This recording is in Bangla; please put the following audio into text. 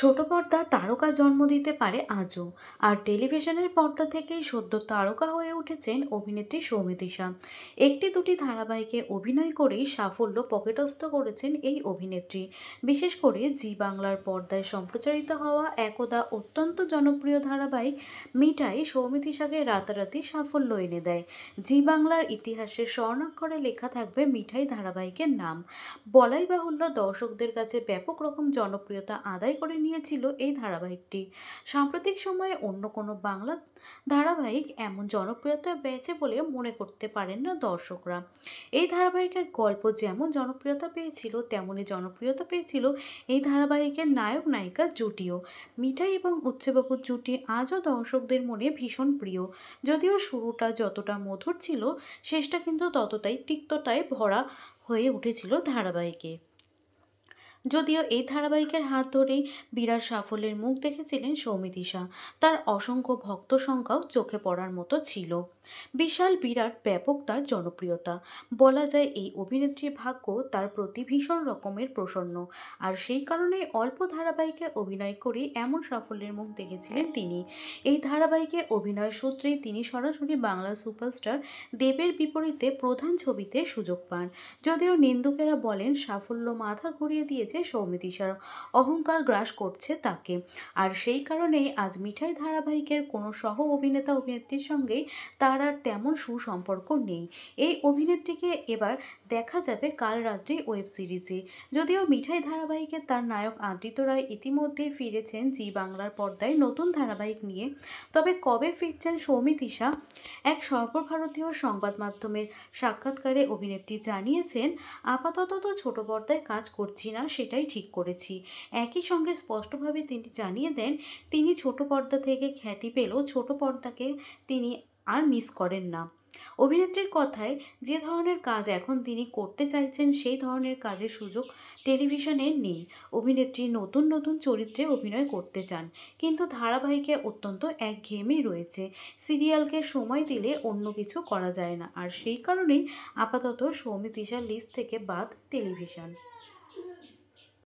ছোট পর্দা তারকা জন্ম দিতে পারে আজও। আর টেলিভিশনের পর্দা থেকেই সদ্য তারকা হয়ে উঠেছেন অভিনেত্রী সৌমিত্রিষা। একটি দুটি ধারাবাহিকে অভিনয় করেই সাফল্য পকেটস্থ করেছেন এই অভিনেত্রী। বিশেষ করে জি বাংলার পর্দায় সম্প্রচারিত হওয়া একদা অত্যন্ত জনপ্রিয় ধারাবাহিক মিঠাই সৌমিত্রিষাকে রাতারাতি সাফল্য এনে দেয়। জি বাংলার ইতিহাসে স্বর্ণাক্ষরে লেখা থাকবে মিঠাই ধারাবাহিকের নাম। বলাই বাহুল্য, দর্শকদের কাছে ব্যাপক রকম জনপ্রিয়তা আদায় করে নিয়েছিল এই ধারাবাহিকটি। সাম্প্রতিক সময়ে অন্য কোনো বাংলা ধারাবাহিক এমন জনপ্রিয়তা পেয়েছে বলে মনে করতে পারেন না দর্শকরা। এই ধারাবাহিকের গল্প যেমন জনপ্রিয়তা পেয়েছিল, তেমনই জনপ্রিয়তা পেয়েছিল এই ধারাবাহিকের নায়ক নায়িকার জুটিও। মিঠাই এবং উচ্ছেবাবুর জুটি আজও দর্শকদের মনে ভীষণ প্রিয়। যদিও শুরুটা যতটা মধুর ছিল, শেষটা কিন্তু ততটাই তিক্ততায় ভরা হয়ে উঠেছিল ধারাবাহিকে। যদিও এই ধারাবাহিকের হাত ধরেই বিরাট সাফল্যের মুখ দেখেছিলেন সৌমিত্রিষা। তার অসংখ্য ভক্ত সংখ্যাও চোখে পড়ার মতো ছিল। বিশাল বিরাট ব্যাপক তার জনপ্রিয়তা। বলা যায় এই অভিনেত্রীর ভাগ্য তার প্রতি ভীষণ রকমের প্রসন্ন। আর সেই কারণেই অল্প ধারাবাহিকে অভিনয় করে এমন সাফল্যের মুখ দেখেছিলেন তিনি। এই ধারাবাহিকে অভিনয় সূত্রেই তিনি সরাসরি বাংলা সুপারস্টার দেবের বিপরীতে প্রধান ছবিতে সুযোগ পান। যদিও নিন্দুকেরা বলেন সাফল্য মাথা ঘুরিয়ে দিয়েছে সৌমিত্রিষার, অহংকার গ্রাস করছে তাকে। আর সেই কারণেই আজ মিঠাই ধারাবাহিকের কোনো সহ অভিনেতা অভিনেত্রীর সঙ্গেই তার আর তেমন সুসম্পর্ক নেই। এই অভিনেত্রীকে এবার দেখা যাবে কাল রাত্রি ওয়েব সিরিজে। যদিও মিঠাই ধারাবাহিকে তার নায়ক আদিত্য রায় ইতিমধ্যেই ফিরেছেন জি বাংলার পর্দায় নতুন ধারাবাহিক নিয়ে, তবে কবে ফিরছেন সৌমিত্রিষা, এক সর্বভারতীয় সংবাদ মাধ্যমের সাক্ষাৎকারে অভিনেত্রী জানিয়েছেন, আপাতত তো ছোট পর্দায় কাজ করছি না, সেটাই ঠিক করেছি। একই সঙ্গে স্পষ্টভাবে তিনি জানিয়ে দেন, তিনি ছোট পর্দা থেকে খ্যাতি পেলেও ছোট পর্দাকে তিনি আর মিস করেন না। অভিনেত্রীর কথায়, যে ধরনের কাজ এখন তিনি করতে চাইছেন সেই ধরনের কাজের সুযোগ টেলিভিশনে নেই। অভিনেত্রী নতুন নতুন চরিত্রে অভিনয় করতে চান, কিন্তু ধারাবাহিকে অত্যন্ত একঘেয়েমি রয়েছে। সিরিয়ালকে সময় দিলে অন্য কিছু করা যায় না, আর সেই কারণেই আপাতত সৌমিত্রিষার লিস্ট থেকে বাদ টেলিভিশন।